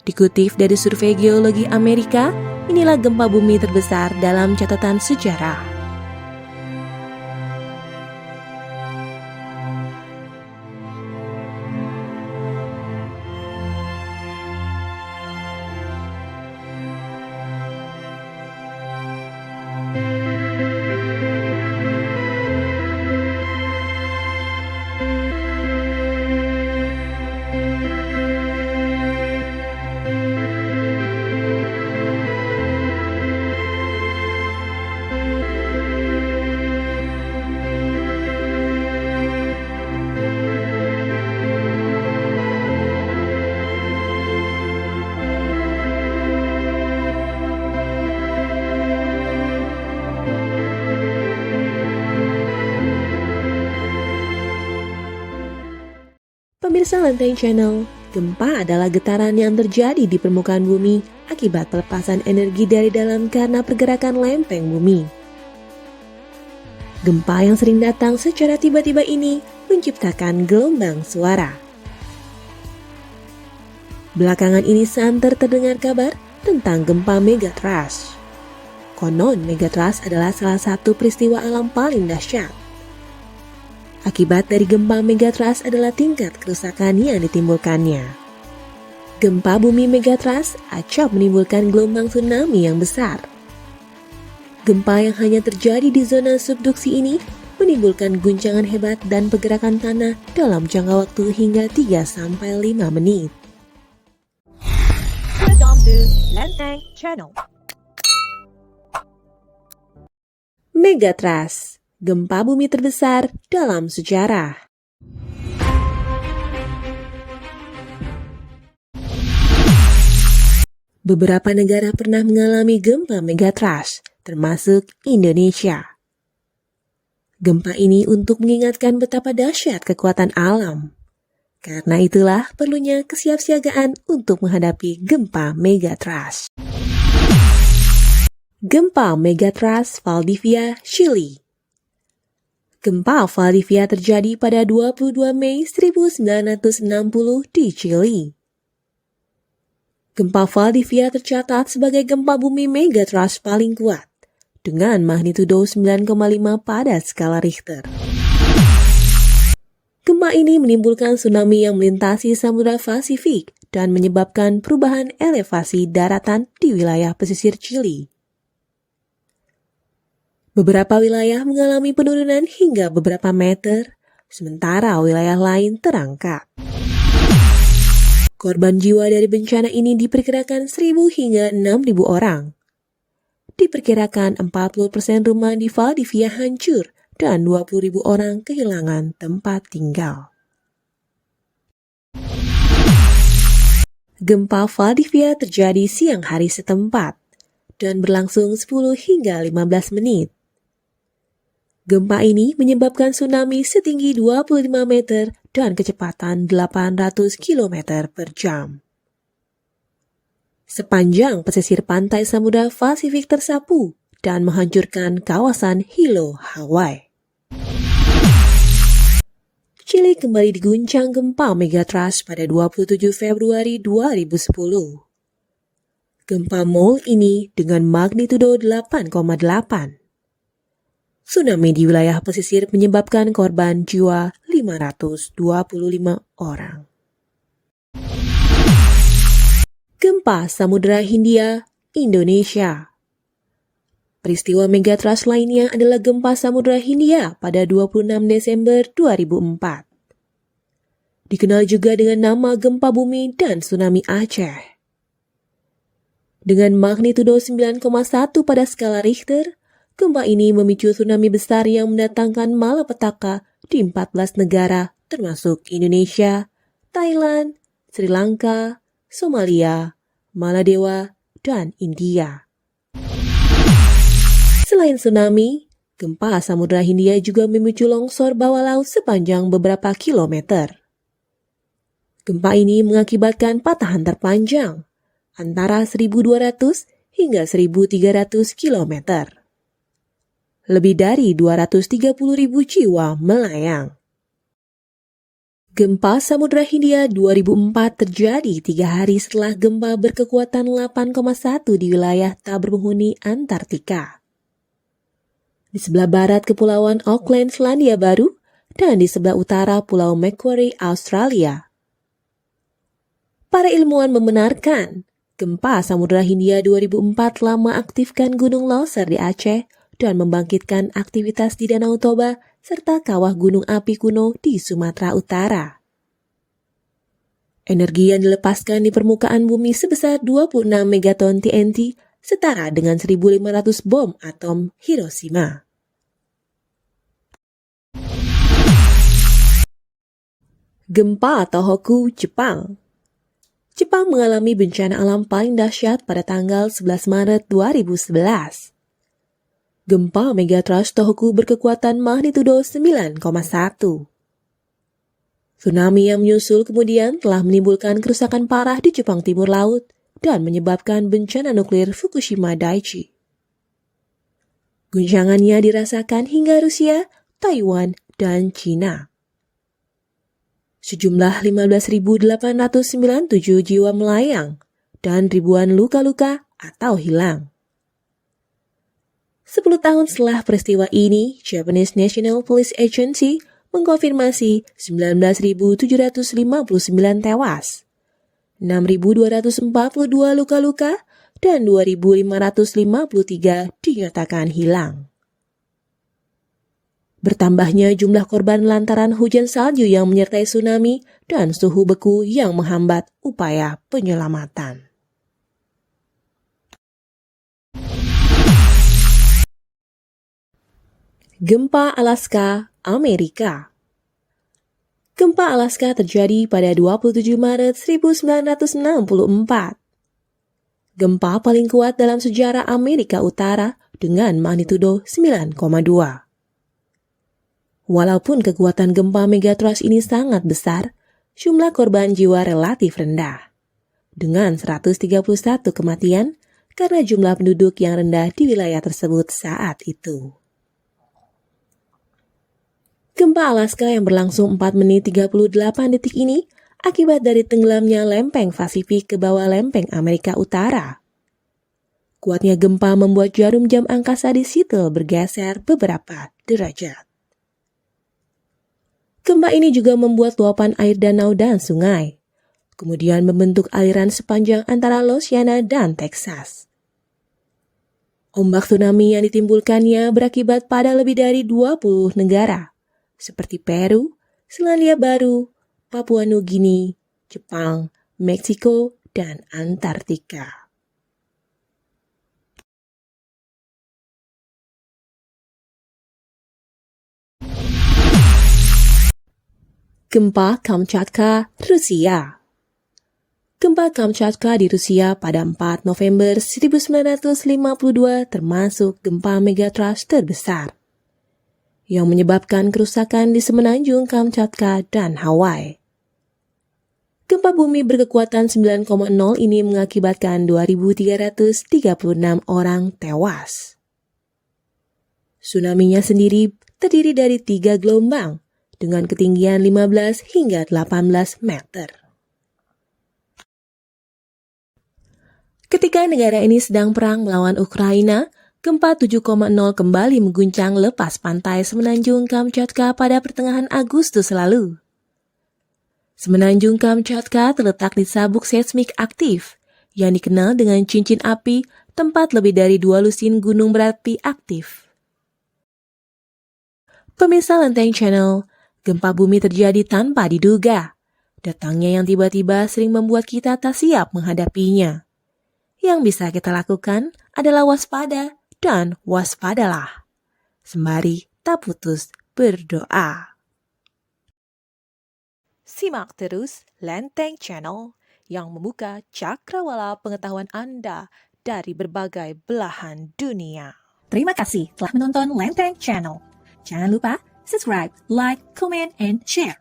Dikutip dari survei geologi Amerika, inilah gempa bumi terbesar dalam catatan sejarah. Pemirsa Lenteng Channel, gempa adalah getaran yang terjadi di permukaan bumi akibat pelepasan energi dari dalam karena pergerakan lempeng bumi. Gempa yang sering datang secara tiba-tiba ini menciptakan gelombang suara. Belakangan ini santer terdengar kabar tentang gempa megatrust. Konon megatrust adalah salah satu peristiwa alam paling dahsyat. Akibat dari gempa megatrust adalah tingkat kerusakan yang ditimbulkannya. Gempa bumi megatrust acap menimbulkan gelombang tsunami yang besar. Gempa yang hanya terjadi di zona subduksi ini menimbulkan guncangan hebat dan pergerakan tanah dalam jangka waktu hingga 3-5 menit. Welcome to Lenteng Channel. Megatrust, gempa bumi terbesar dalam sejarah. Beberapa negara pernah mengalami gempa megatrust, termasuk Indonesia. Gempa ini untuk mengingatkan betapa dahsyat kekuatan alam. Karena itulah perlunya kesiapsiagaan untuk menghadapi gempa megatrust. Gempa megatrust Valdivia, Chili. Gempa Valdivia terjadi pada 22 Mei 1960 di Chili. Gempa Valdivia tercatat sebagai gempa bumi megatrust paling kuat, dengan magnitudo 9,5 pada skala Richter. Gempa ini menimbulkan tsunami yang melintasi Samudra Pasifik dan menyebabkan perubahan elevasi daratan di wilayah pesisir Chili. Beberapa wilayah mengalami penurunan hingga beberapa meter, sementara wilayah lain terangkat. Korban jiwa dari bencana ini diperkirakan 1.000 hingga 6.000 orang. Diperkirakan 40% rumah di Valdivia hancur dan 20.000 orang kehilangan tempat tinggal. Gempa Valdivia terjadi siang hari setempat dan berlangsung 10 hingga 15 menit. Gempa ini menyebabkan tsunami setinggi 25 meter dan kecepatan 800 km per jam. Sepanjang pesisir pantai Samudra Pasifik tersapu dan menghancurkan kawasan Hilo, Hawaii. Chili kembali diguncang gempa megatrust pada 27 Februari 2010. Gempa Mole ini dengan magnitudo 8,8. Tsunami di wilayah pesisir menyebabkan korban jiwa 525 orang. Gempa Samudra Hindia, Indonesia. Peristiwa megatrust lainnya adalah gempa Samudra Hindia pada 26 Desember 2004. Dikenal juga dengan nama gempa bumi dan tsunami Aceh. Dengan magnitudo 9,1 pada skala Richter, gempa ini memicu tsunami besar yang mendatangkan malapetaka di 14 negara termasuk Indonesia, Thailand, Sri Lanka, Somalia, Maladewa, dan India. Selain tsunami, gempa Samudra Hindia juga memicu longsor bawah laut sepanjang beberapa kilometer. Gempa ini mengakibatkan patahan terpanjang antara 1.200 hingga 1.300 kilometer. Lebih dari 230.000 jiwa melayang. Gempa Samudra Hindia 2004 terjadi 3 hari setelah gempa berkekuatan 8,1 di wilayah tak berpenghuni Antartika. Di sebelah barat Kepulauan Auckland, Selandia Baru, dan di sebelah utara Pulau Macquarie, Australia. Para ilmuwan membenarkan gempa Samudra Hindia 2004 telah mengaktifkan Gunung Leuser di Aceh dan membangkitkan aktivitas di Danau Toba serta kawah gunung api kuno di Sumatera Utara. Energi yang dilepaskan di permukaan bumi sebesar 26 megaton TNT setara dengan 1.500 bom atom Hiroshima. Gempa Tohoku, Jepang. Jepang mengalami bencana alam paling dahsyat pada tanggal 11 Maret 2011. Gempa megatrust Tohoku berkekuatan magnitudo 9,1. Tsunami yang menyusul kemudian telah menimbulkan kerusakan parah di Jepang Timur Laut dan menyebabkan bencana nuklir Fukushima Daiichi. Guncangannya dirasakan hingga Rusia, Taiwan, dan China. Sejumlah 15.897 jiwa melayang dan ribuan luka-luka atau hilang. 10 tahun setelah peristiwa ini, Japanese National Police Agency mengkonfirmasi 19.759 tewas, 6.242 luka-luka, dan 2.553 dinyatakan hilang. Bertambahnya jumlah korban lantaran hujan salju yang menyertai tsunami dan suhu beku yang menghambat upaya penyelamatan. Gempa Alaska, Amerika. Gempa Alaska terjadi pada 27 Maret 1964. Gempa paling kuat dalam sejarah Amerika Utara dengan magnitudo 9,2. Walaupun kekuatan gempa megatrust ini sangat besar, jumlah korban jiwa relatif rendah, dengan 131 kematian karena jumlah penduduk yang rendah di wilayah tersebut saat itu. Gempa Alaska yang berlangsung 4 menit 38 detik ini akibat dari tenggelamnya lempeng Pasifik ke bawah lempeng Amerika Utara. Kuatnya gempa membuat jarum jam angkasa di Seattle bergeser beberapa derajat. Gempa ini juga membuat luapan air danau dan sungai, kemudian membentuk aliran sepanjang antara Louisiana dan Texas. Ombak tsunami yang ditimbulkannya berakibat pada lebih dari 20 negara, seperti Peru, Selandia Baru, Papua Nugini, Jepang, Meksiko, dan Antartika. Gempa Kamchatka, Rusia. Gempa Kamchatka di Rusia pada 4 November 1952 termasuk gempa megatrust terbesar yang menyebabkan kerusakan di semenanjung Kamchatka dan Hawaii. Gempa bumi berkekuatan 9,0 ini mengakibatkan 2.336 orang tewas. Tsunami-nya sendiri terdiri dari 3 gelombang dengan ketinggian 15 hingga 18 meter. Ketika negara ini sedang perang melawan Ukraina, gempa 7,0 kembali mengguncang lepas pantai semenanjung Kamchatka pada pertengahan Agustus lalu. Semenanjung Kamchatka terletak di sabuk seismik aktif yang dikenal dengan cincin api, tempat lebih dari 2 lusin gunung berapi aktif. Pemirsa Lenteng Channel, gempa bumi terjadi tanpa diduga. Datangnya yang tiba-tiba sering membuat kita tak siap menghadapinya. Yang bisa kita lakukan adalah waspada dan waspadalah. Sembari tak putus berdoa. Simak terus Lenteng Channel yang membuka cakrawala pengetahuan Anda dari berbagai belahan dunia. Terima kasih telah menonton Lenteng Channel. Jangan lupa subscribe, like, comment, and share.